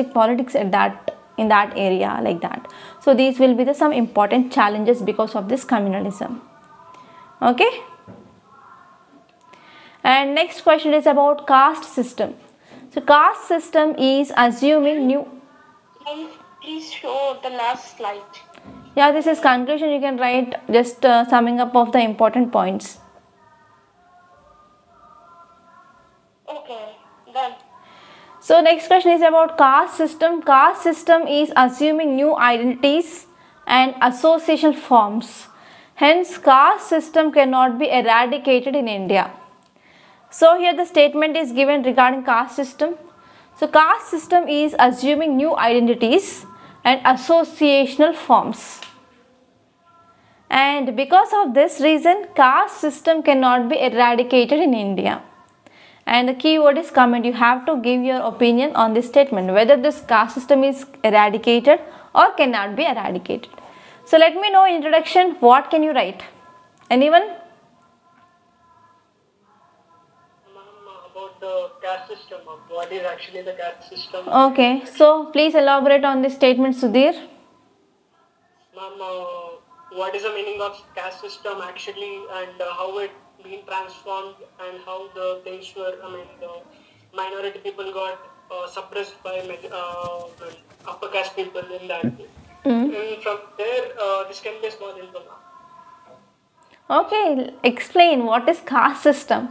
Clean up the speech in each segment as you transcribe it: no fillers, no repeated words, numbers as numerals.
politics at in that area like that. So these will be the some important challenges because of this communalism. Okay. And next question is about caste system. So caste system is assuming new. Please show the last slide. Yeah, this is conclusion. You can write just summing up of the important points. Okay, done. So next question is about caste system. Caste system is assuming new identities and association forms. Hence, caste system cannot be eradicated in India. So here the statement is given regarding caste system. So caste system is assuming new identities and associational forms. And because of this reason, caste system cannot be eradicated in India. And the keyword is comment. You have to give your opinion on this statement, whether this caste system is eradicated or cannot be eradicated. So let me know in introduction, what can you write? Anyone? About the caste system, what is actually the caste system? Okay, so please elaborate on this statement, Sudhir. Ma'am, what is the meaning of caste system actually, and how it been transformed, and how the things were, the minority people got suppressed by upper caste people in that. And from there, this can be a small info. Okay, explain what is caste system.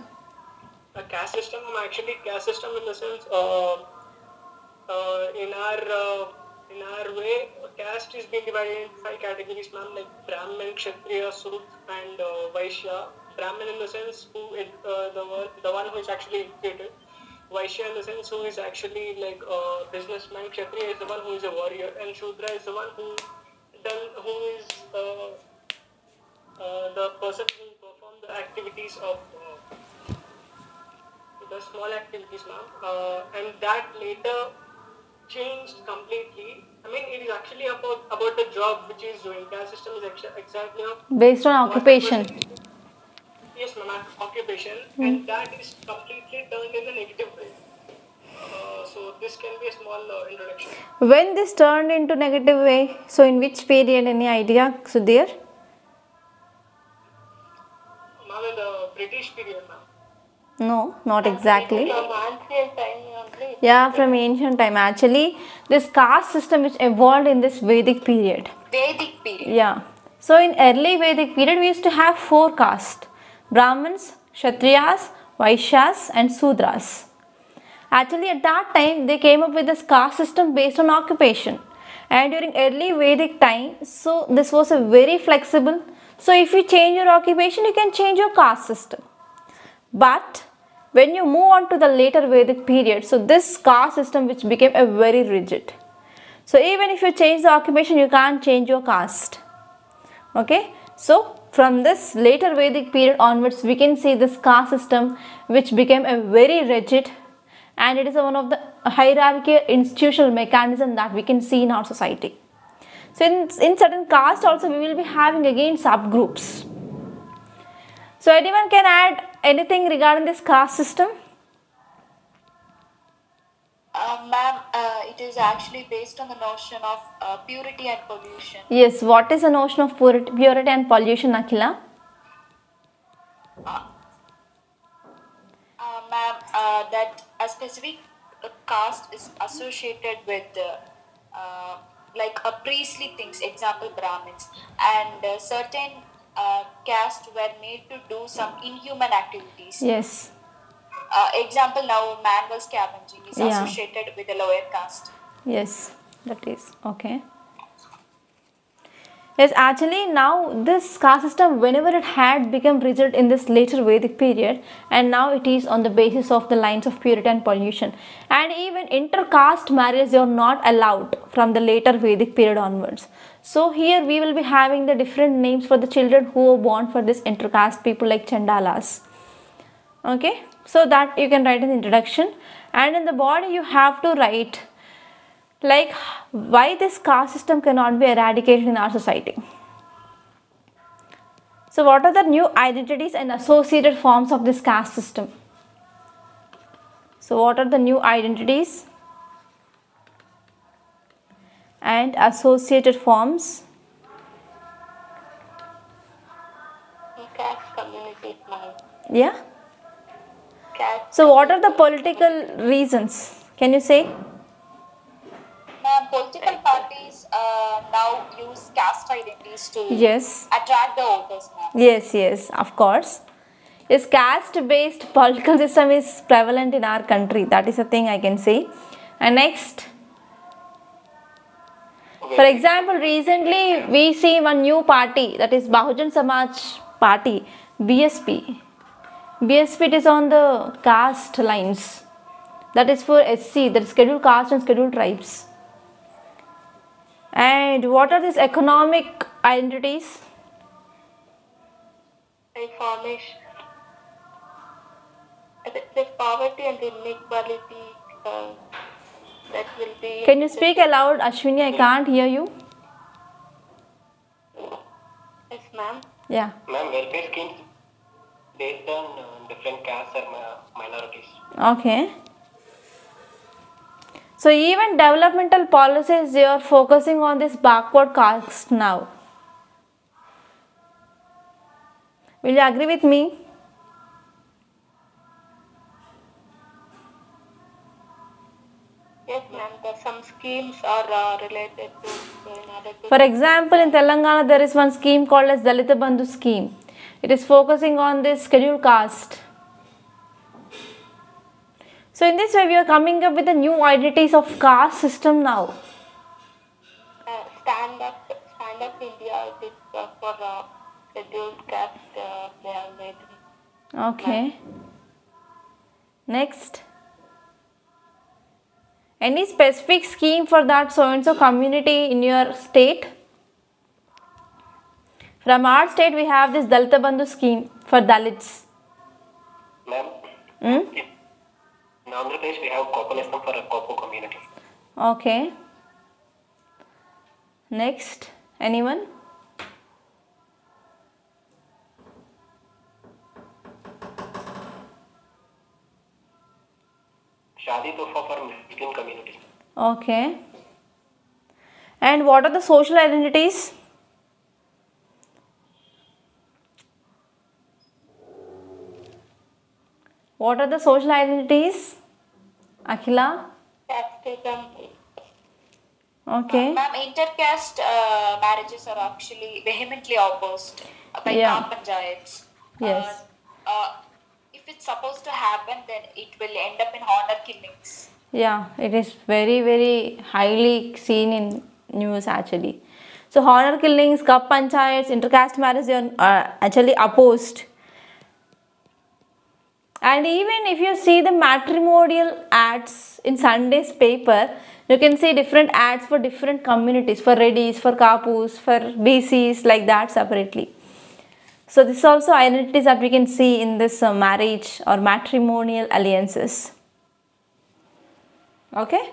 A caste system, actually caste system in the sense, in our way, caste is being divided into 5 categories, ma'am, like Brahmin, Kshatriya, Sudra, and Vaishya. Brahmin in the sense who the one who is actually educated. Vaishya in the sense who is actually like a businessman. Kshatriya is the one who is a warrior, and Shudra is the one who is the person who perform the activities of the small activities, ma'am, and that later changed completely. It is actually about the job which is doing. Caste system is exactly based on occupation. Yes, ma'am, occupation, and that is completely turned in a negative way. So this can be a small introduction. When this turned into negative way, so in which period? Any idea, Sudhir? Ma'am, in the British period, ma'am. No, not exactly. From ancient time only. Yeah, from ancient time. Actually, this caste system which evolved in this Vedic period. Vedic period. Yeah. So in early Vedic period, we used to have 4 castes: Brahmins, Kshatriyas, Vaishyas, and Sudras. Actually, at that time, they came up with this caste system based on occupation. And during early Vedic time, so this was a very flexible. So if you change your occupation, you can change your caste system. But when you move on to the later Vedic period, so this caste system which became a very rigid. So even if you change the occupation, you can't change your caste. Okay. So from this later Vedic period onwards, we can see this caste system which became a very rigid, and it is one of the hierarchical institutional mechanism that we can see in our society. So in certain caste also we will be having again subgroups. So anyone can add anything regarding this caste system? Ma'am, it is actually based on the notion of purity and pollution. Yes, what is the notion of purity and pollution, Akhila? Ma'am, that a specific caste is associated with like a priestly things, example Brahmins, and certain castes were made to do some inhuman activities. Yes. Example, now manual scavenging is associated with the lower caste. Yes, that is okay. Yes, actually now this caste system, whenever it had become rigid in this later Vedic period, and now it is on the basis of the lines of purity and pollution, and even inter-caste marriages are not allowed from the later Vedic period onwards. So here we will be having the different names for the children who are born for this inter-caste people, like Chandalas. Okay, so that you can write in the introduction, and in the body you have to write like why this caste system cannot be eradicated in our society. So what are the new identities and associated forms of this caste system? So what are the new identities and associated forms. Caste communities, ma'am. Yeah. Caste. So what are the political reasons? Can you say? Ma'am, political parties now use caste identities to Yes. attract the voters, ma'am. Yes, of course. Yes, caste-based political system is prevalent in our country. That is a thing I can say. And next, for example, recently we see one new party, that is Bahujan Samaj Party, BSP. BSP, it is on the caste lines. That is for SC, that is scheduled caste and scheduled tribes. And what are these economic identities? Information. The poverty and inequality that will be. Can you speak aloud, Ashwini? I can't hear you. Yes, ma'am. Yeah. Ma'am, welfare schemes based on different castes or minorities. Okay. So even developmental policies, they are focusing on this backward caste now. Will you agree with me? Yes, ma'am. Some schemes are related to in order to. For example, in Telangana, there is one scheme called as Dalita Bandhu scheme. It is focusing on this scheduled caste. So in this way, we are coming up with the new identities of caste system now. Stand up India. It is for scheduled caste. They have made. Okay. Next. Any specific scheme for that so and so community in your state? From our state, we have this Dalita Bandhu scheme for Dalits. Ma'am, in Andhra Pradesh we have Kopanism for a Kopu community. Okay. Next. Anyone? Shadi Tofa for Muslim community. Okay. And what are the social identities? What are the social identities? Akhila? Casteism. Okay. Ma'am, intercaste marriages are actually vehemently opposed by Yeah. Gram Panchayats. Yes. If it's supposed to happen, then it will end up in honor killings. Yeah, it is very, very highly seen in news actually. So honor killings, cup panchayats, intercaste marriage, they are actually opposed. And even if you see the matrimonial ads in Sunday's paper, you can see different ads for different communities, for Reddys, for Kapus, for BCs, like that separately. So this is also identities that we can see in this marriage or matrimonial alliances. Okay.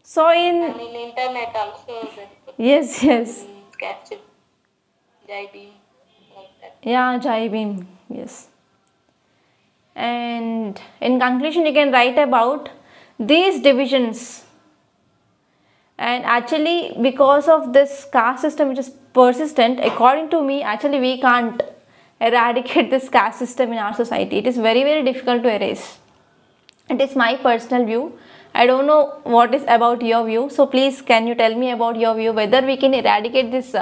So And in internet also, yes, caste, JB, like that. yeah, Jai Bhim, yes. And in conclusion, you can write about these divisions. And actually, because of this caste system which is persistent, according to me, actually we can't eradicate this caste system in our society. It is very, very difficult to erase. It is my personal view. I don't know what is about your view. So please, can you tell me about your view, whether we can eradicate this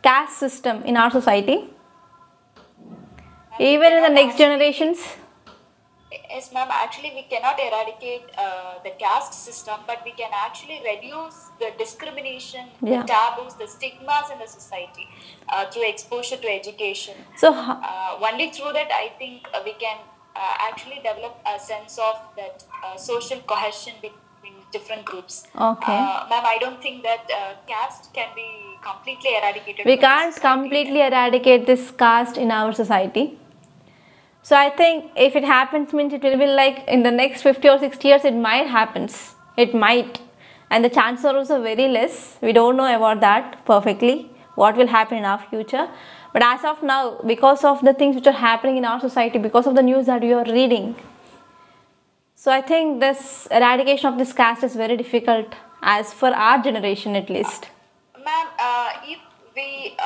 caste system in our society? Even in the next generations? Yes, ma'am. Actually, we cannot eradicate the caste system, but we can actually reduce the discrimination, Yeah. the taboos, the stigmas in the society through exposure to education. So, Only through that, I think we can actually develop a sense of that social cohesion between different groups. okay. Ma'am, I don't think that caste can be completely eradicated. We from the can't society. completely eradicate this caste in our society. So I think if it happens, means it will be like in the next 50 or 60 years, it might happens. It might. And the chances are also very less. We don't know about that perfectly, what will happen in our future. But as of now, because of the things which are happening in our society, because of the news that we are reading, so I think this eradication of this caste is very difficult as for our generation at least? Ma'am, if we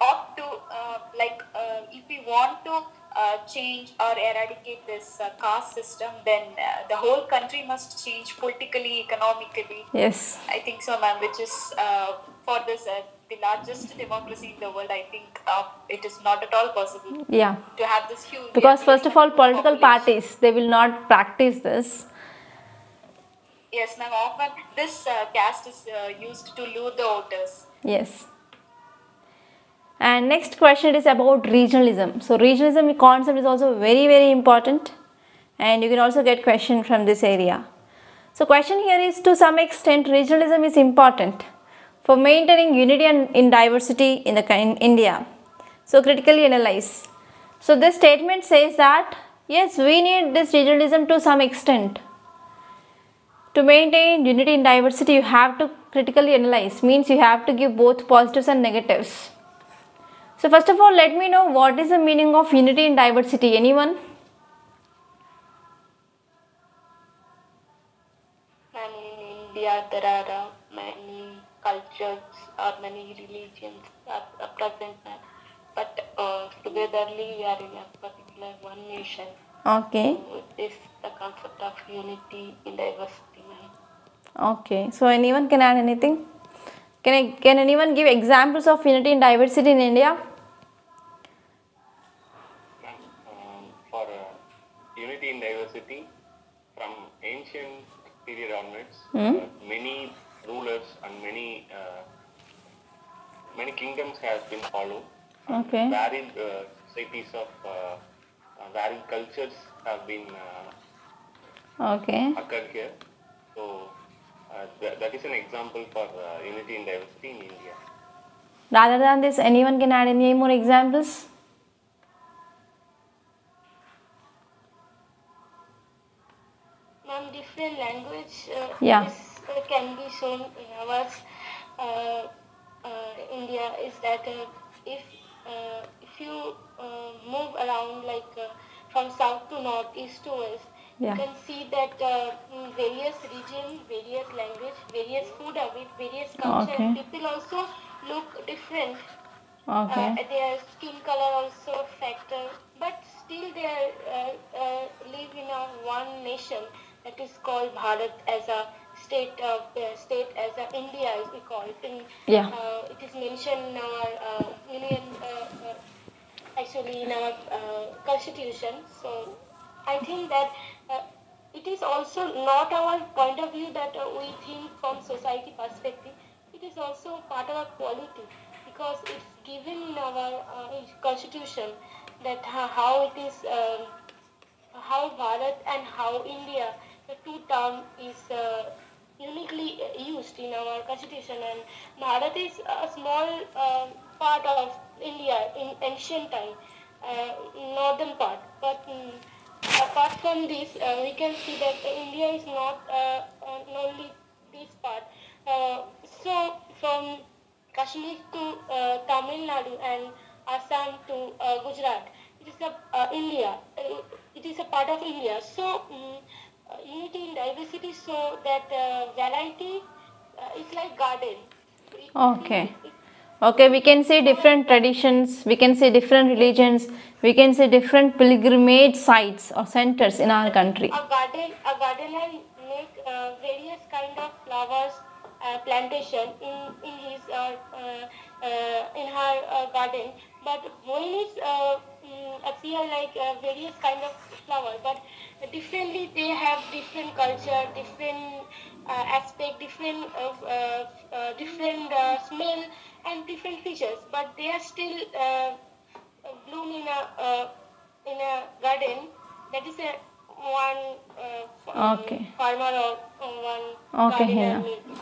opt to, if we want to change or eradicate this caste system, then the whole country must change politically, economically. Yes. I think so, ma'am, which is for this the largest democracy in the world. I think it is not at all possible Yeah. to have this huge. Because first of all, political population. parties, they will not practice this. Yes, ma'am. Often this caste is used to lure the voters. Yes. And next question is about regionalism. So regionalism concept is also very important, and you can also get question from this area. So question here is, to some extent regionalism is important for maintaining unity and in diversity in India. So critically analyze. So this statement says that yes, we need this regionalism to some extent. To maintain unity in diversity, you have to critically analyze, means you have to give both positives and negatives. So first of all, let me know what is the meaning of unity in diversity. Anyone? And in India, there are many cultures or many religions are present, but togetherly we are in a particular one nation. Okay. So this is the concept of unity in diversity, ma'am. Okay. So anyone can add anything? Can anyone give examples of unity in diversity in India? For unity in diversity, from ancient period onwards, many rulers and many kingdoms have been followed. Okay. Varied societies of varied cultures have been Okay. occurred here. So that is an example for unity in diversity in India. Rather than this, anyone can add any more examples? Ma'am, different language Yeah. can be shown in our India is that if you move around from south to north, east to west, Yeah. you can see that in various region, various language, various food habit, various culture, Okay. people also look different. Okay. Their skin color also factor, but still they live in a one nation that is called Bharat as a state as a India as we call it. Yeah. It is mentioned in our union, actually in our constitution. So I think that it is also not our point of view that we think from society perspective. It is also part of our quality, because it's given in our constitution that how it is, how Bharat and how India, the two terms is uniquely used in our constitution, and Bharat is a small part of India in ancient time, northern part. But apart from this, we can see that India is not only this part. So from Kashmir to Tamil Nadu and Assam to Gujarat, it is a India. It is a part of India. So unity in diversity, so that variety is like garden. Okay. Okay, we can see different traditions, we can see different religions, we can see different pilgrimage sites or centers in our country. A gardener make various kind of flowers plantation in his in her garden, but when it appear like various kind of flower, but differently they have different culture, different aspect, different smell and different features, but they are still bloom in a garden. That is a one Okay. farmer or one Okay, gardener Hina. needs.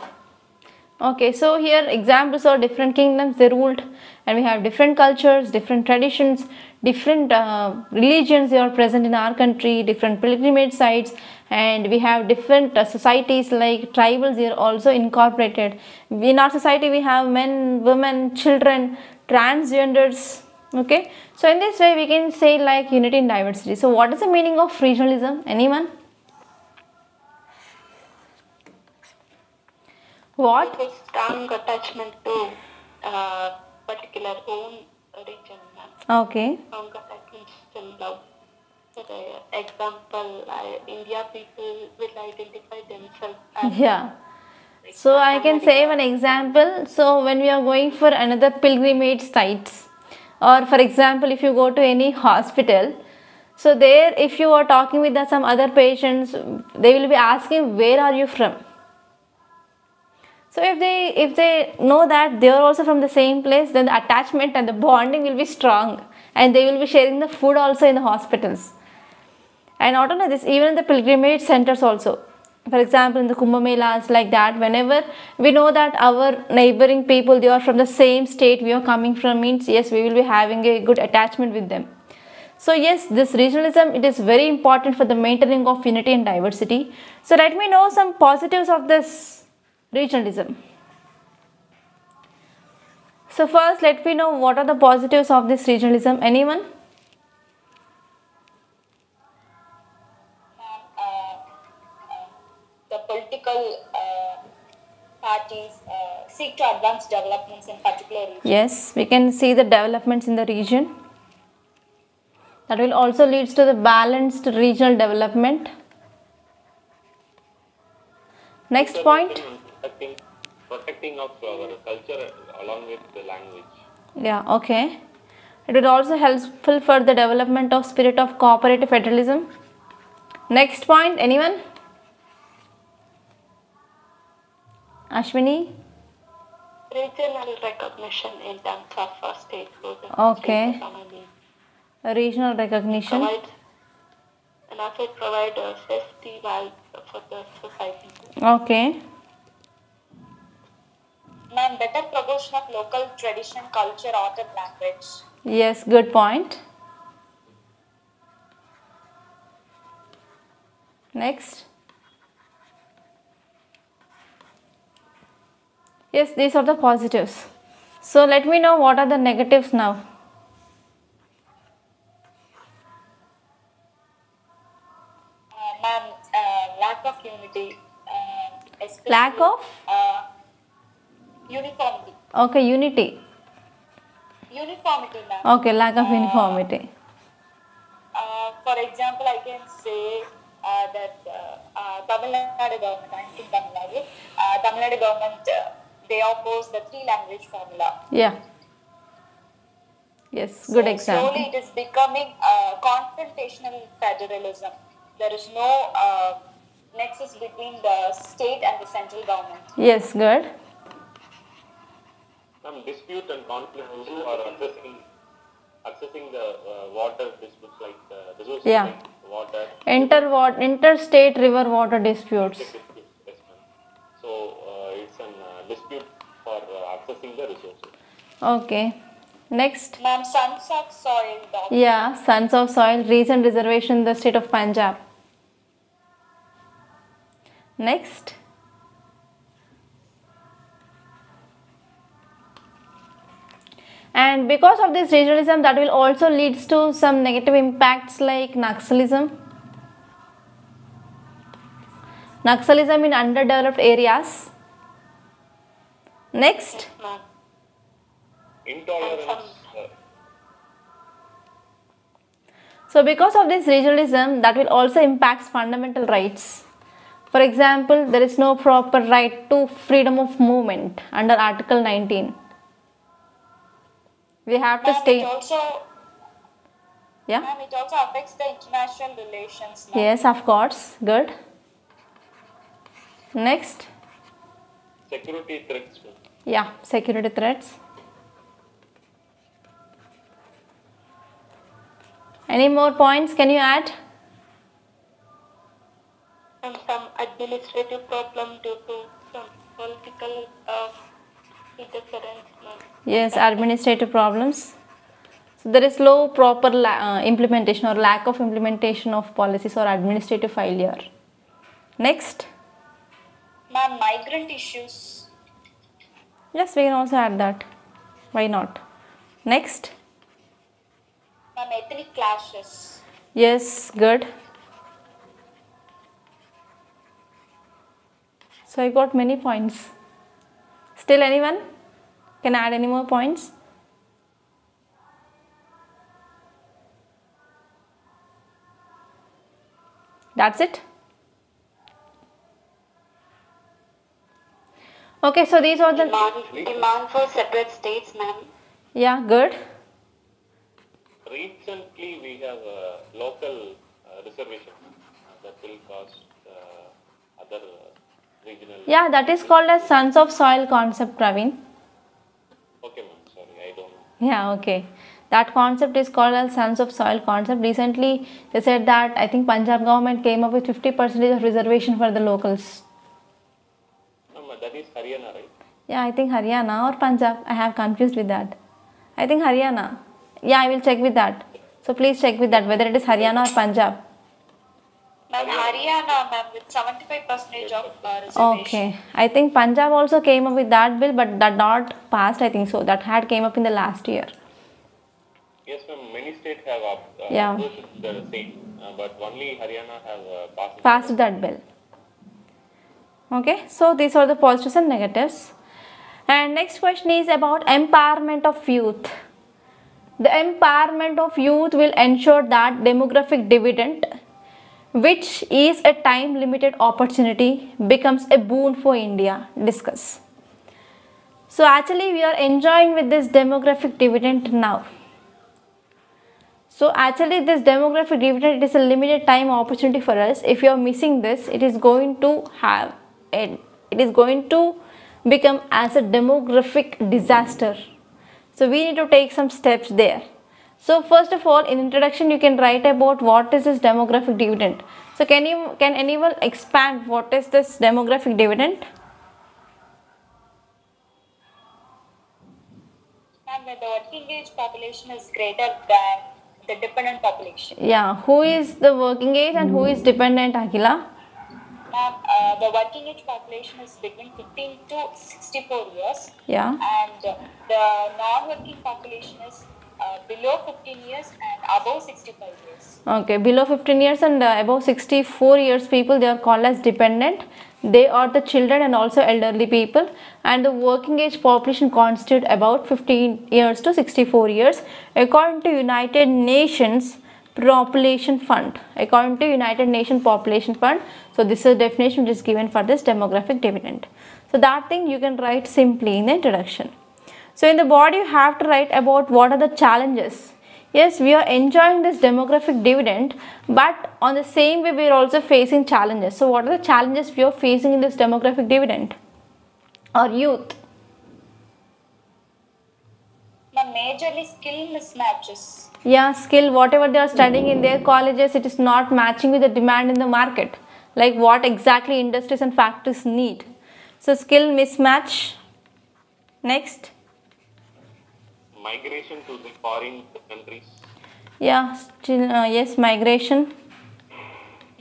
Okay, so here examples of different kingdoms they ruled, and we have different cultures, different traditions, different religions they are present in our country, different pilgrimage sites, and we have different societies like tribals here also incorporated. In our society we have men, women, children, transgenders. Okay, so in this way we can say like unity in diversity. So what is the meaning of regionalism? Anyone? What? With a strong attachment to particular own region, ma'am. Okay. Strong attachment and love. For example, India people will identify themselves as Yeah. So I can say one example. So when we are going for another pilgrimage sites, or for example, if you go to any hospital, so there if you are talking with some other patients, they will be asking where are you from. So if they know that they are also from the same place, then the attachment and the bonding will be strong, and they will be sharing the food also in the hospitals. And not only this, even in the pilgrimage centers also. For example, in the Kumbh Melas, like that, whenever we know that our neighboring people, they are from the same state we are coming from, means yes, we will be having a good attachment with them. So yes, this regionalism, it is very important for the maintaining of unity and diversity. So let me know some positives of this regionalism. So first, let me know what are the positives of this regionalism. Anyone? The political parties seek to advance developments in particular regions. Yes, we can see the developments in the region. That will also leads to the balanced regional development. Next point. Protecting of our culture along with the language. Yeah, okay. It will also helpful for the development of spirit of cooperative federalism. Next point, anyone? Ashwini? regional recognition in terms of state growth and Okay. state economy. Regional recognition. Provides and also it provides a safety valve for the society. Okay. Ma'am, better promotion of local tradition, culture, art and language. Yes, good point. Next. Yes, these are the positives. So let me know what are the negatives now. Ma'am, lack of unity. Especially, Lack of? Uniformity. Okay, unity. Uniformity, ma'am. Okay, lack of uniformity. For example, I can say that Tamil Nadu government, I'm from Tamil Nadu, Tamil Nadu government, they oppose the three-language formula. Yeah. Yes, good example. Slowly it is becoming confrontational federalism. There is no nexus between the state and the central government. Yes, good. Some dispute and conflict or accessing the water disputes like resources Yeah. like water. Interstate river water disputes. Yes, ma'am. So it's a dispute for accessing the resources. Okay. Next. Ma'am, sons of soil. Yeah, Sons of Soil, recent reservation in the state of Punjab. Next. And because of this regionalism, that will also leads to some negative impacts like Naxalism. Naxalism in underdeveloped areas. Next. Ma'am. Intolerance. So because of this regionalism, that will also impact fundamental rights. For example, there is no proper right to freedom of movement under Article 19. We have to Ma'am, stay. it also, Yeah. ma'am, it also affects the international relations. Ma'am. Yes, of course. Good. Next. Security threats. Yeah, security threats. Any more points can you add? And some administrative problem due to some political interference. Ma'am. Yes, administrative problems. So there is low proper implementation or lack of implementation of policies or administrative failure. Next. Ma'am, migrant issues. Yes, we can also add that. Why not? Next. Ma'am, ethnic clashes. Yes, good. So I got many points. Still anyone can add any more points? That's it. Okay, so these are the Demand for separate states, ma'am. yeah, good. Recently, we have a local reservation that will cost other regional. Yeah, that is called as Sons of Soil concept, Praveen. Okay, ma'am. Sorry, I don't. Yeah, okay. That concept is called as Sons of Soil concept. Recently, they said that I think Punjab government came up with 50% of reservation for the locals. No, that is Haryana, right? Yeah, I think Haryana or Punjab. I have confused with that. I think Haryana. Yeah, I will check with that. So please check with that whether it is Haryana or Punjab. Ma'am, Haryana, ma'am, with 75% of reservation. Okay. I think Punjab also came up with that bill, but that not passed. I think so. That had came up in the last year. Yes, ma'am. Many states have Yeah. approached the same, but only Haryana have Passed that bill. Okay. So these are the positives and negatives. And next question is about empowerment of youth. The empowerment of youth will ensure that demographic dividend, which is a time limited opportunity, becomes a boon for India. Discuss. So actually we are enjoying with this demographic dividend now. So actually this demographic dividend, it is a limited time opportunity for us. If you are missing this, it is going to become as a demographic disaster. So we need to take some steps there. So first of all, in introduction you can write about what is this demographic dividend. So can anyone expand what is this demographic dividend? And when the working age population is greater than the dependent population. Yeah, who is the working age and who is dependent, Akhila? Ma'am, the working age population is between 15 to 64 years. Yeah. And the non-working population is below 15 years and above 65 years. Okay, below 15 years and above 64 years people, they are called as dependent. They are the children and also elderly people, and the working age population constitute about 15 years to 64 years according to United Nations Population Fund. According to United Nations Population Fund. So this is the definition which is given for this demographic dividend. So that thing you can write simply in the introduction. So in the body you have to write about what are the challenges. Yes, we are enjoying this demographic dividend, but on the same way we are also facing challenges. So what are the challenges we are facing in this demographic dividend or youth? Majorly skill mismatches. Yeah, skill, whatever they are studying in their colleges, it is not matching with the demand in the market, like what exactly industries and factories need. So skill mismatch. Next. migration to the foreign countries. Yeah, still, yes, migration.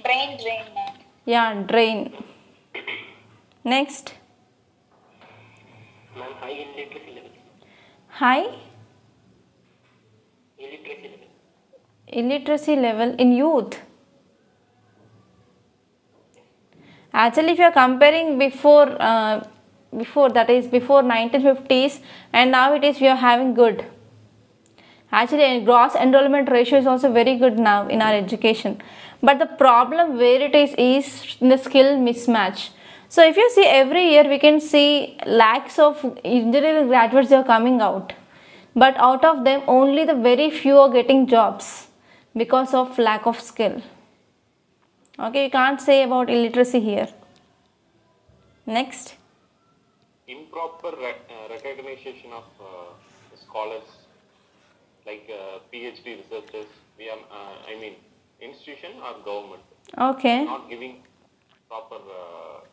Brain drain, ma'am. Yeah, drain. Next. Ma'am, high illiteracy level. High Illiteracy level. illiteracy level in youth. Actually, if you are comparing before that is before 1950s and now it is we are having good. Actually, gross enrollment ratio is also very good now in our education. But the problem where it is in the skill mismatch. So if you see every year we can see lakhs of engineering graduates are coming out. But out of them only the very few are getting jobs because of lack of skill. Okay, you can't say about illiteracy here. Next. Improper recognition of scholars like PhD researchers, institution or government. Okay. Not giving proper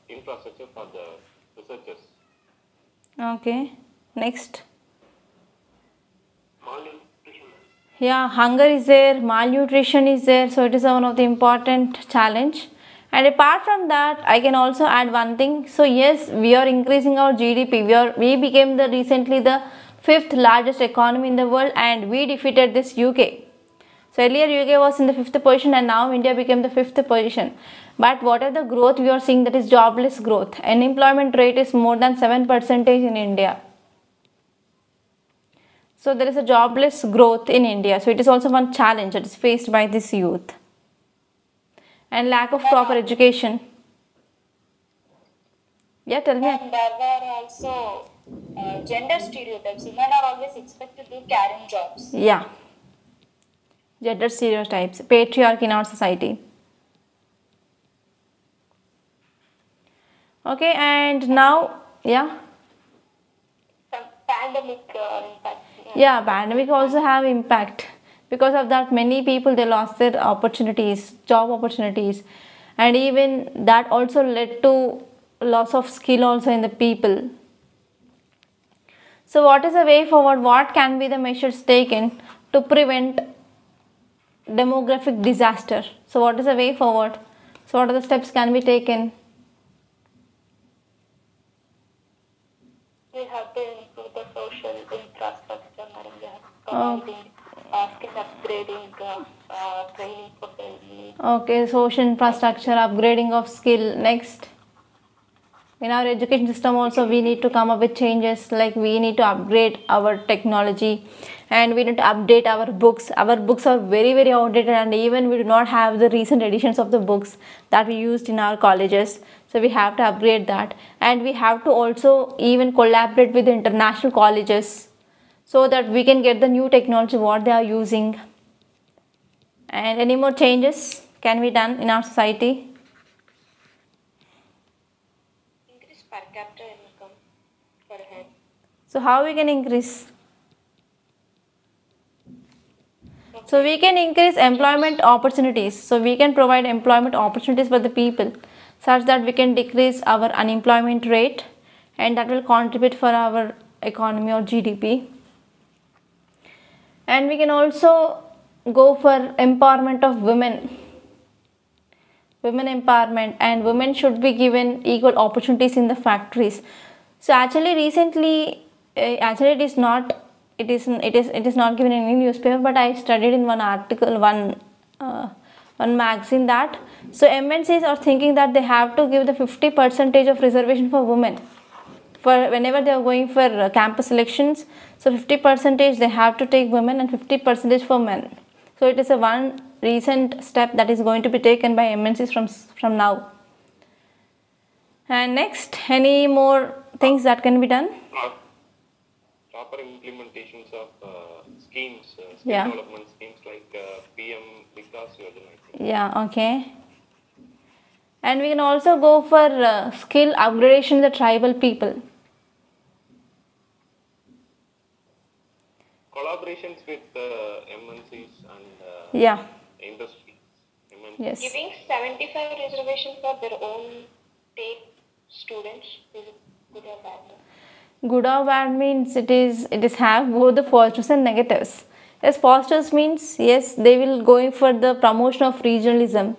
infrastructure for the researchers. Okay. Next. Malnutrition. Yeah, hunger is there, malnutrition is there, so it is one of the important challenge. And apart from that, I can also add one thing. So yes, we are increasing our GDP. We became recently the 5th largest economy in the world, and we defeated this UK. So earlier UK was in the 5th position and now India became the 5th position. But what are the growth we are seeing, that is jobless growth. Unemployment rate is more than 7% in India. So there is a jobless growth in India. So it is also one challenge that is faced by this youth. And lack of proper education. Yeah, tell me. And there were also gender stereotypes. Women are always expected to do caring jobs. Yeah. Gender stereotypes, patriarchy in our society. Okay, and now, yeah. Some pandemic impact. Yeah, pandemic also have impact. Because of that, many people, they lost their opportunities, job opportunities, and even that also led to loss of skill also in the people. So what is the way forward? What can be the measures taken to prevent demographic disaster? So what is the way forward? So what are the steps can be taken? We have to improve the social infrastructure, and we have providing skill upgrading, training for the Okay, social infrastructure, upgrading of skill. Next, in our education system also we need to come up with changes, like we need to upgrade our technology and we need to update our books. Our books are very outdated, and even we do not have the recent editions of the books that we used in our colleges. So we have to upgrade that, and we have to also even collaborate with the international colleges so that we can get the new technology what they are using. And any more changes can be done in our society? increase per capita income per head. So how we can increase? So we can increase employment opportunities. So we can provide employment opportunities for the people such that we can decrease our unemployment rate, and that will contribute for our economy or GDP. And we can also go for empowerment of women. Women empowerment, and women should be given equal opportunities in the factories. So actually recently, it is not given in any newspaper, but I studied in one article, one magazine, that so MNCs are thinking that they have to give the 50% of reservation for women for whenever they are going for campus elections. So 50% they have to take women and 50% for men. So it is a one recent step that is going to be taken by MNCs from now. And next, any more things that can be done? Proper implementations of schemes, skill Yeah. development schemes like PM Vikas Yojana. I think. Yeah, okay. And we can also go for skill upgradation in the tribal people. Collaborations with MNCs and Yeah, industries. MNCs. yes. Giving 75 reservations for their own take students is it good or bad? Good or bad means it is have both the positives and negatives. Yes, positives means yes, they will going for the promotion of regionalism,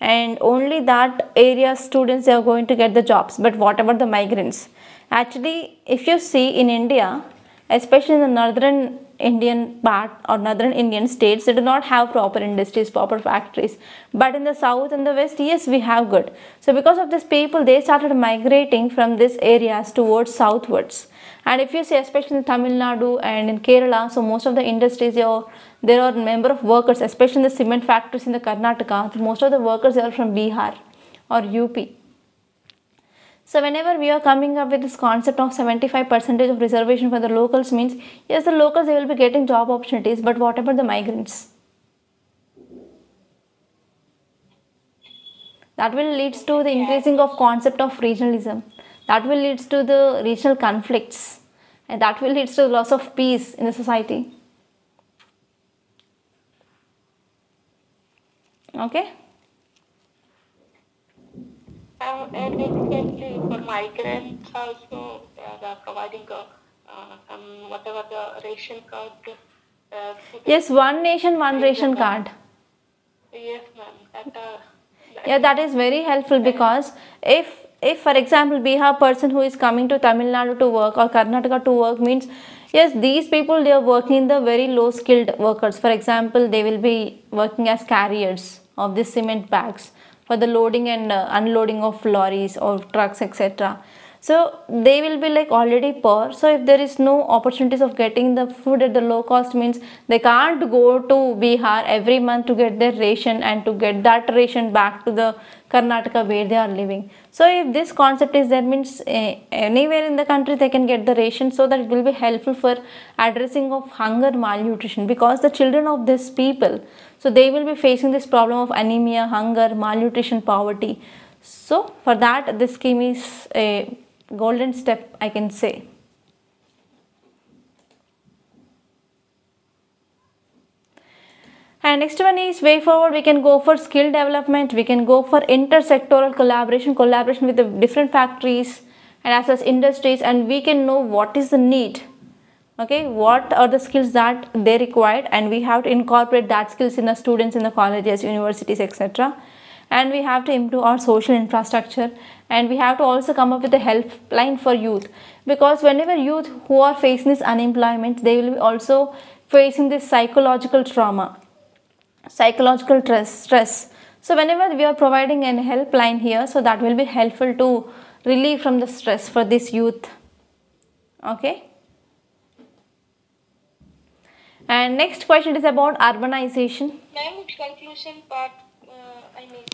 and only that area students are going to get the jobs. But what about the migrants? Actually, if you see in India, especially in the northern Indian part or northern Indian states, they do not have proper industries, proper factories. But in the south and the west, yes, we have good. So because of this, people, they started migrating from these areas towards southwards. And if you see, especially in Tamil Nadu and in Kerala, so most of the industries, there are number of workers, especially in the cement factories in the Karnataka. Most of the workers are from Bihar or UP. So whenever we are coming up with this concept of 75% of reservation for the locals, means yes, the locals, they will be getting job opportunities, but what about the migrants? That will lead to the increasing of concept of regionalism. That will lead to the regional conflicts, and that will lead to the loss of peace in the society. Okay. And recently for migrants also they are providing some whatever the ration card. Yes, one nation, one ration card. Yes, ma'am. Yeah, that is very helpful, because if for example Bihar person who is coming to Tamil Nadu to work or Karnataka to work, means Yes, these people, they are working in the very low skilled workers. For example, they will be working as carriers of the cement bags for the loading and unloading of lorries or trucks, etc. So they will be like already poor. So if there is no opportunities of getting the food at the low cost, means they can't go to Bihar every month to get their ration and to get that ration back to the Karnataka where they are living. So if this concept is there, means anywhere in the country they can get the ration, so that it will be helpful for addressing of hunger, malnutrition, because the children of these people, so they will be facing this problem of anemia, hunger, malnutrition, poverty. So for that, this scheme is a golden step, I can say. And next one is way forward, we can go for skill development, we can go for intersectoral collaboration with the different factories and as well as industries, and we can know what is the need, okay, what are the skills that they required, and we have to incorporate that skills in the students in the colleges, universities, etc. And we have to improve our social infrastructure, and we have to also come up with a helpline for youth, because whenever youth who are facing this unemployment, they will be also facing this psychological trauma, psychological stress. So whenever we are providing a helpline here, so that will be helpful to relieve from the stress for this youth. Okay. And next question is about urbanization. Ma'am, conclusion part, I mean.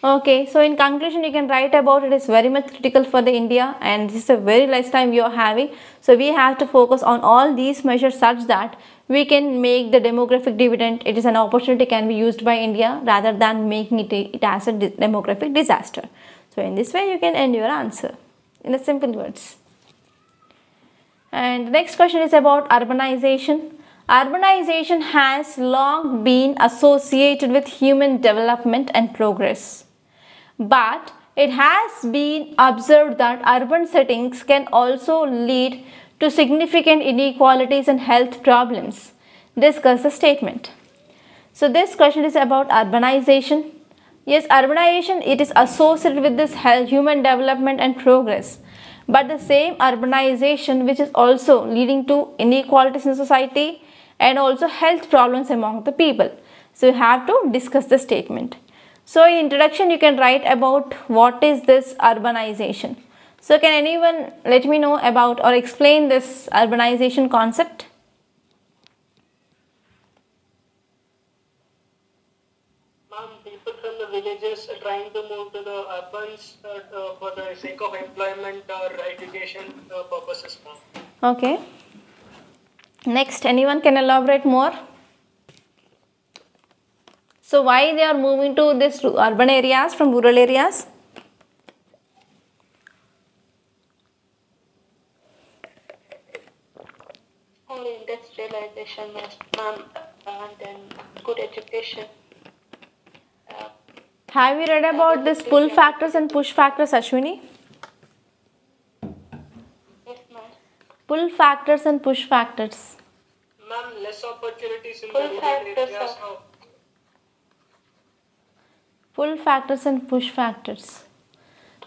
Okay, so in conclusion, you can write about it is very much critical for the India, and this is a very less time you are having. So we have to focus on all these measures such that we can make the demographic dividend. It is an opportunity can be used by India rather than making it as a demographic disaster. So in this way, you can end your answer in a simple words. And the next question is about urbanization. Urbanization has long been associated with human development and progress. But it has been observed that urban settings can also lead to significant inequalities and health problems. Discuss the statement. So this question is about urbanization. Yes, urbanization, it is associated with this human development and progress. But the same urbanization which is also leading to inequalities in society and also health problems among the people. So you have to discuss the statement. So in introduction, you can write about what is this urbanization. So can anyone let me know about or explain this urbanization concept? Ma'am, people from the villages are trying to move to the urbans for the sake of employment or education purposes, ma'am. Okay. Next, anyone can elaborate more? So why they are moving to this urban areas from rural areas? For industrialization, ma'am, and then good education. Have you read about this pull factors and push factors, Ashwini? Yes, ma'am. Pull factors and push factors. Ma'am, less opportunities in the Pull rural factors areas. are- Pull factors and push factors.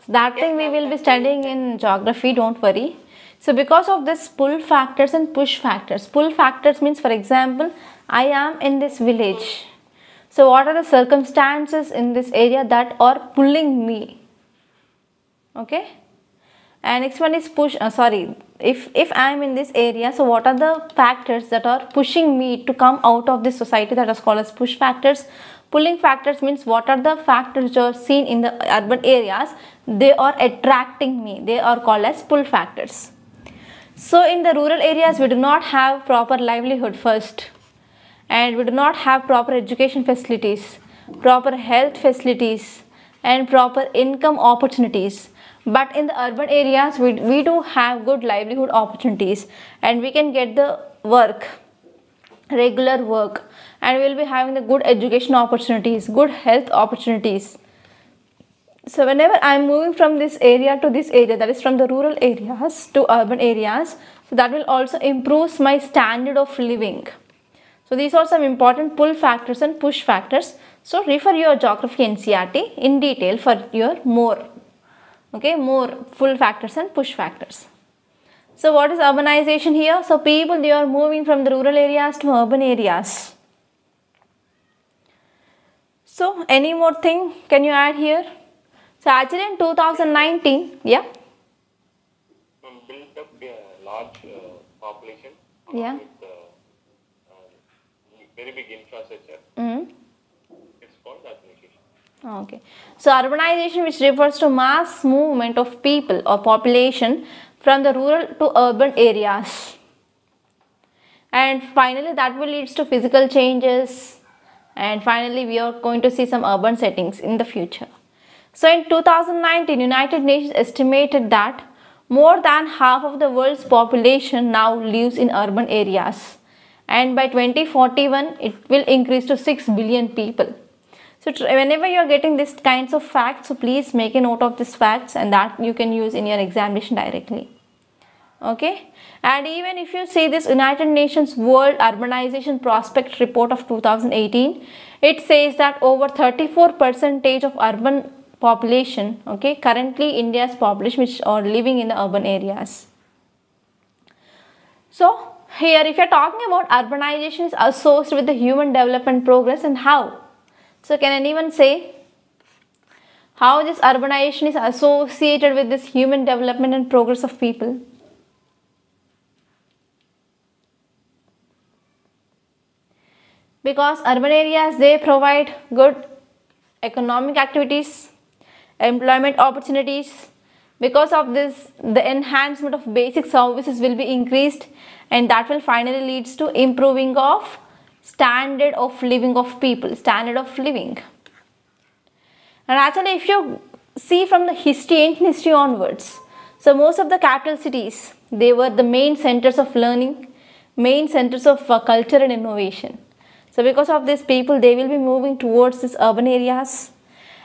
That thing we will be studying in geography, don't worry. So because of this pull factors and push factors, pull factors means, for example, I am in this village. So what are the circumstances in this area that are pulling me? Okay. And next one is push, if I am in this area, so what are the factors that are pushing me to come out of this society, that is called as push factors. Pulling factors means what are the factors which are seen in the urban areas, they are attracting me, they are called as pull factors. So in the rural areas, we do not have proper livelihood first, and we do not have proper education facilities, proper health facilities, and proper income opportunities. But in the urban areas, we do have good livelihood opportunities, and we can get the work, regular work, and we will be having the good education opportunities, good health opportunities. So whenever I am moving from this area to this area, that is from the rural areas to urban areas, so that will also improve my standard of living. So these are some important pull factors and push factors. So refer your geography NCERT in detail for your more pull factors and push factors. So what is urbanization here? So people, they are moving from the rural areas to urban areas. So any more thing can you add here? So actually in 2019, yeah. Built up a large population Yeah. with very big infrastructure. It's called urbanization. Okay. So urbanization, which refers to mass movement of people or population from the rural to urban areas. And finally that will lead to physical changes, and finally we are going to see some urban settings in the future. So in 2019, United Nations estimated that more than half of the world's population now lives in urban areas, and by 2041 it will increase to 6 billion people. So whenever you are getting these kinds of facts, so please make a note of these facts, and that you can use in your examination directly. Okay, and even if you see this United Nations World Urbanization Prospect Report of 2018, it says that over 34% of urban population, okay, currently India's population, which are living in the urban areas. So here if you are talking about urbanization is associated with the human development progress, and how? So can anyone say how this urbanization is associated with this human development and progress of people? Because urban areas, they provide good economic activities, employment opportunities. Because of this, the enhancement of basic services will be increased, and that will finally leads to improving of standard of living of people, standard of living. And actually if you see from the ancient history onwards, so most of the capital cities, they were the main centers of learning, main centers of culture and innovation. So because of this, people, they will be moving towards these urban areas.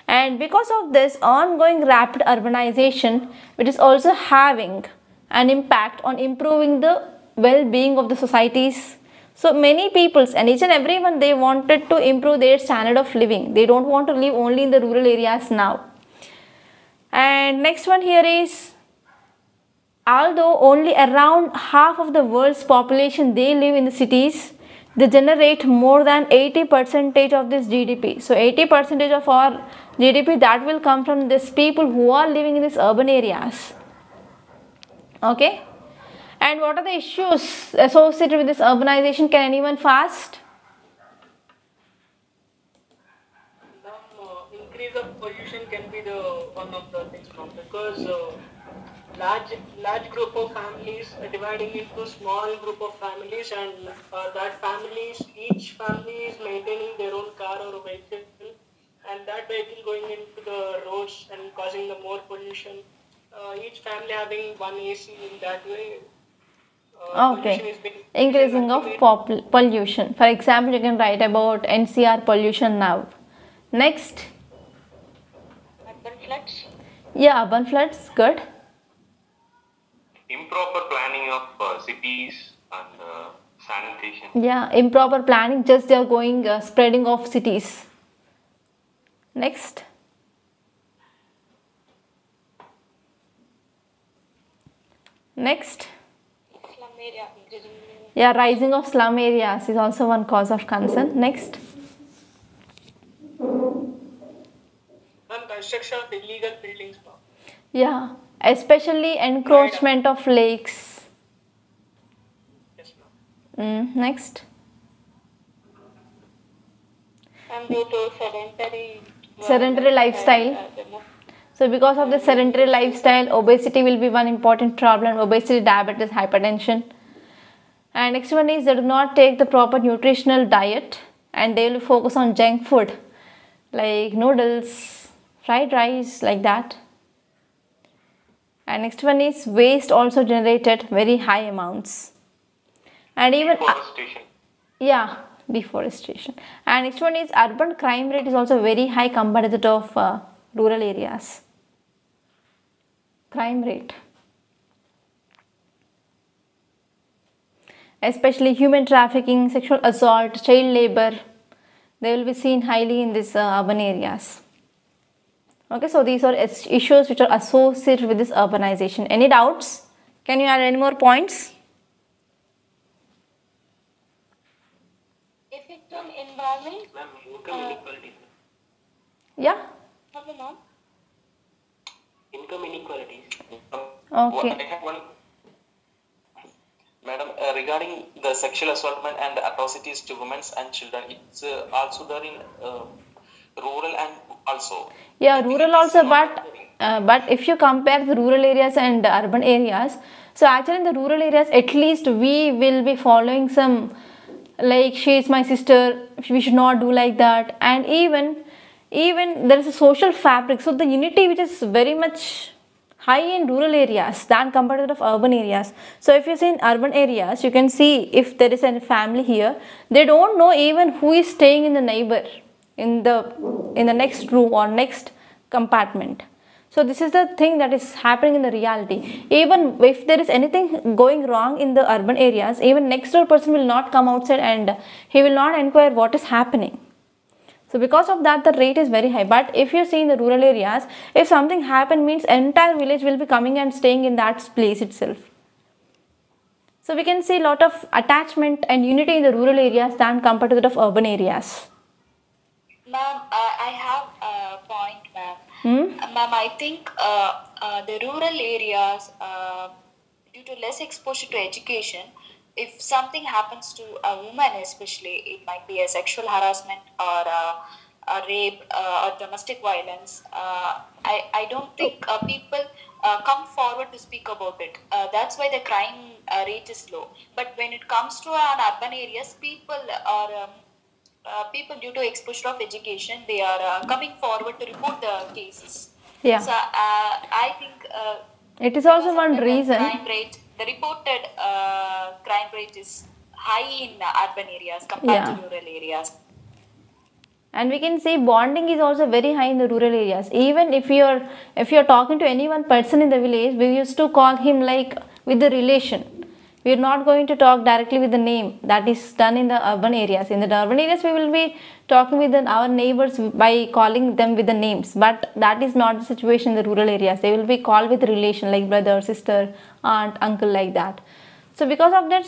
And because of this ongoing rapid urbanization, it is also having an impact on improving the well-being of the societies. So many peoples and each and everyone, they wanted to improve their standard of living. They don't want to live only in the rural areas now. And next one here is, although only around half of the world's population, they live in the cities, they generate more than 80% of this GDP. So 80% of our GDP, that will come from these people who are living in these urban areas. Okay. And what are the issues associated with this urbanization? Can anyone fast? Increase of pollution can be the one of the things, ma'am, because large group of families are dividing into small group of families, and that families, each family is maintaining their own car or vehicle, and that vehicle going into the roads and causing the more pollution. Each family having one AC, in that way pollution Okay. is being Increasing of pollution. For example, you can write about NCR pollution now. Next. Urban floods. Yeah, urban floods. Good. Improper planning of cities and sanitation. Yeah, improper planning, just they are going spreading of cities. Next. Next. Slum area increasing. Yeah, rising of slum areas is also one cause of concern. Next. and construction of illegal buildings, ma'am. Yeah, especially encroachment of lakes. Yes, ma'am. Next. And due to Sedentary lifestyle. So because of the sedentary lifestyle, obesity will be one important problem. Obesity, diabetes, hypertension. And next one is they do not take the proper nutritional diet, and they will focus on junk food like noodles, fried rice, like that. And next one is waste also generated very high amounts. And even Deforestation. yeah, deforestation. And next one is urban crime rate is also very high compared to that of rural areas. Crime rate. Especially human trafficking, sexual assault, child labor, they will be seen highly in these urban areas. Okay, so these are issues which are associated with this urbanization. Any doubts? Can you add any more points? Effect on environment. Ma'am, income inequalities. Yeah. Okay, ma'am. Income inequalities. Okay. I have one. Madam, regarding the sexual assaultment and atrocities to women and children, it's also there in rural and also. Yeah, rural also, but if you compare the rural areas and the urban areas, so actually in the rural areas, at least we will be following some, like, she is my sister, we should not do like that, and even there is a social fabric. So the unity which is very much high in rural areas than compared to the urban areas. So if you see in urban areas, you can see if there is a family here, they don't know even who is staying in the neighbor in the next room or next compartment. So this is the thing that is happening in the reality. Even if there is anything going wrong in the urban areas, even next door person will not come outside and he will not inquire what is happening. So because of that, the rate is very high. But if you see in the rural areas, if something happen means entire village will be coming and staying in that place itself. So we can see a lot of attachment and unity in the rural areas than compared to that of urban areas. Ma'am, I have a point, ma'am. Ma'am, I think the rural areas, due to less exposure to education, if something happens to a woman, especially, it might be a sexual harassment or a rape or domestic violence. I don't think people come forward to speak about it. That's why the crime rate is low. But when it comes to an urban areas, people are people due to exposure of education, they are coming forward to report the cases. Yeah. So I think It is also because of one the reason. crime rate, the reported crime rate is high in urban areas compared to rural areas. And we can say bonding is also very high in the rural areas. Even if you're talking to any one person in the village, we used to call him like with the relation. We are not going to talk directly with the name. That is done in the urban areas. In the urban areas, we will be talking with our neighbors by calling them with the names. But that is not the situation in the rural areas. They will be called with relation, like brother, sister, aunt, uncle, like that. So because of that,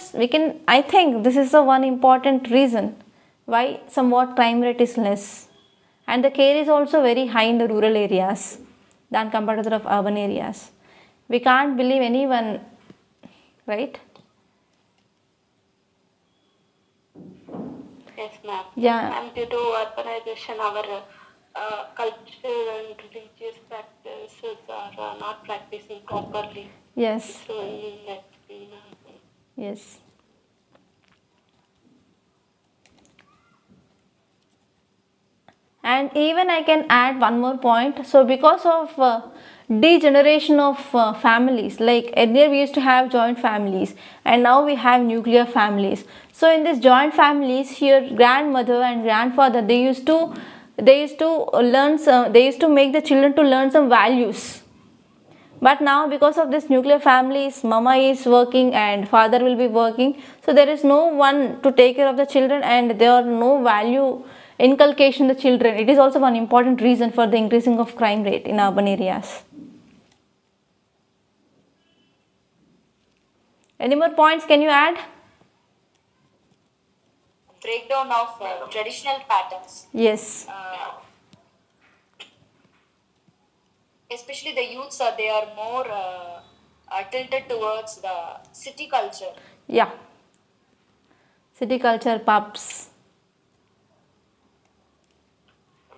I think this is the one important reason why somewhat crime rate is less. And the care is also very high in the rural areas than compared to the urban areas. We can't believe anyone, right? Yes, ma'am. Yeah. And due to urbanization, our cultural and religious practices are not practicing properly. Yes. So, in that, ma'am. Yes. And even I can add one more point. So because of degeneration of families, like earlier we used to have joint families and now we have nuclear families. So in these joint families, here grandmother and grandfather, they used to make the children to learn some values. But now because of this nuclear families, mama is working and father will be working, so there is no one to take care of the children and there are no value inculcation in the children. It is also one important reason for the increasing of crime rate in urban areas. Any more points can you add? Breakdown of traditional patterns. Yes. Especially the youths they are more tilted towards the city culture. Yeah. City culture, pubs.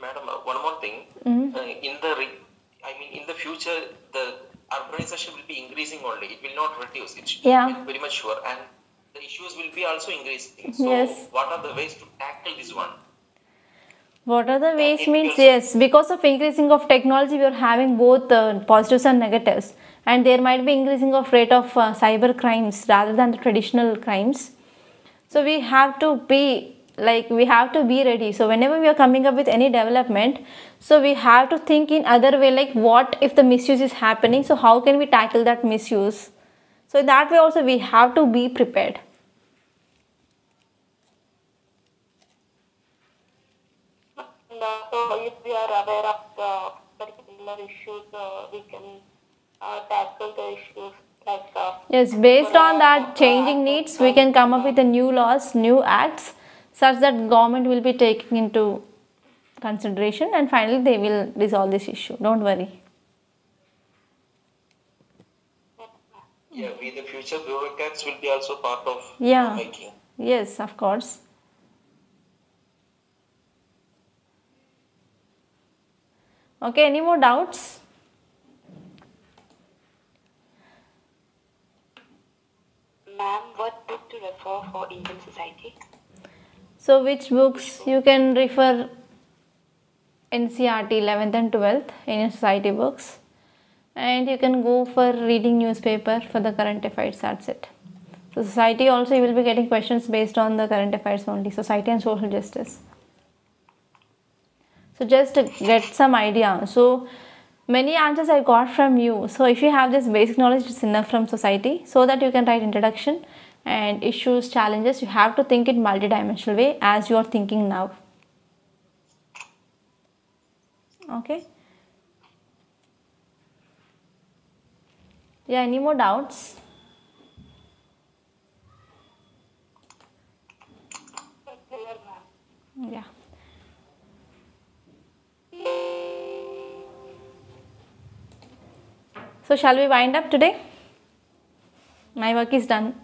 Madam, one more thing. In the future, the urbanization will be increasing only. It will not reduce. It's very much sure. And the issues will be also increasing. So, what are the ways to tackle this one? What are the ways means, yes, because of increasing of technology, we are having both positives and negatives. And there might be increasing of rate of cyber crimes rather than the traditional crimes. So we have to be ready. So whenever we are coming up with any development, so we have to think in other way, like what if the misuse is happening, so how can we tackle that misuse? So in that way also we have to be prepared. So if we are aware of the particular issues, we can tackle the issues like Yes, based on that changing needs, we can come up with the new laws, new acts, such that government will be taking into consideration, and finally they will resolve this issue. Don't worry. Yeah, we the future bureaucrats will be also part of Yeah. making. Yes, of course. Okay, any more doubts? Ma'am, what book to refer for Indian society? So which books you can refer? NCERT 11th and 12th Indian society books, and you can go for reading newspaper for the current affairs. That's it. So society also, you will be getting questions based on the current affairs only, society and social justice. So just to get some idea. So many answers I got from you. So if you have this basic knowledge, it's enough from society, so that you can write introduction and issues, challenges. You have to think in multidimensional way as you are thinking now. Okay. Yeah, any more doubts? Yeah. So shall we wind up today? My work is done.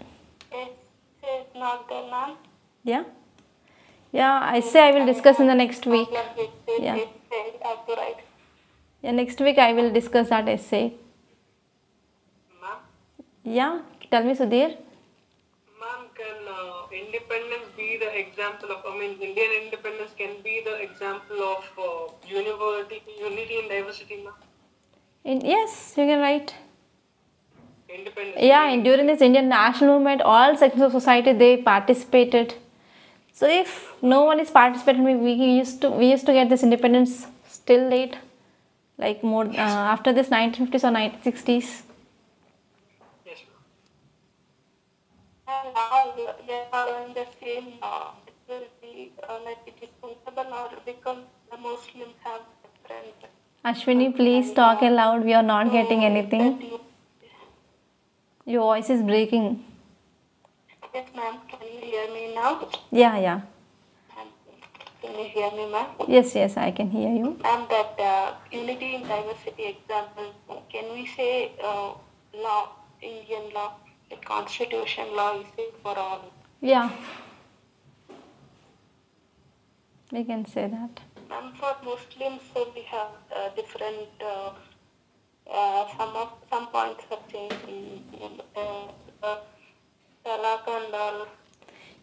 It's not done, ma'am. Yeah. Yeah, I say I will discuss in the next week. Yeah. Yeah, next week I will discuss that essay. Ma'am? Yeah, tell me, Sudhir. Ma'am, can independence be the example of, Indian independence can be the example of unity and diversity, ma'am? Yes, you can write. Independence. Yeah, during this Indian national movement, all sections of society, they participated. So if no one is participating, we used to get this independence still late, like more after this 1950s or 1960s. Yes, ma'am. And now they are following the same law. It will be like it is possible or because the Muslims have different. Ashwini, please talk aloud. We are not getting anything. Your voice is breaking. Yes, ma'am. Can you hear me now? Yeah. Can you hear me, ma'am? Yes, I can hear you. Ma'am, that unity in diversity example, can we say law, Indian law, the constitution law is it for all? Yeah. We can say that. Ma'am, for Muslims, we have different, some points have changed in talaq and all.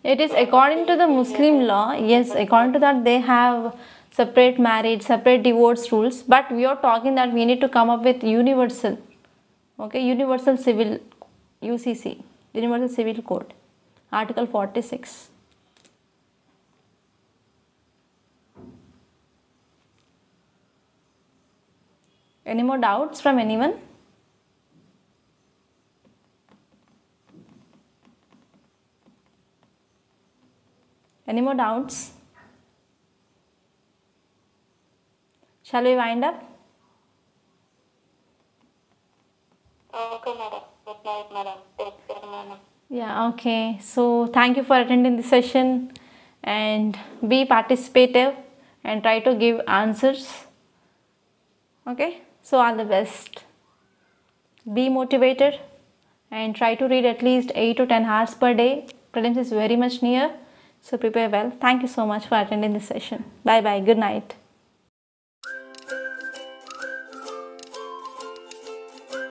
It is according to the Muslim law. Yes, according to that they have separate marriage, separate divorce rules. But we are talking that we need to come up with universal, universal civil, UCC, Universal Civil Code, Article 46. Any more doubts from anyone? Any more doubts? Shall we wind up? Okay, madam. Good night, madam. Take care, madam. Yeah, okay. So thank you for attending the session, and be participative and try to give answers. Okay, so all the best. Be motivated and try to read at least 8 to 10 hours per day. Prelims is very much near, so prepare well. Thank you so much for attending this session. Bye bye. Good night.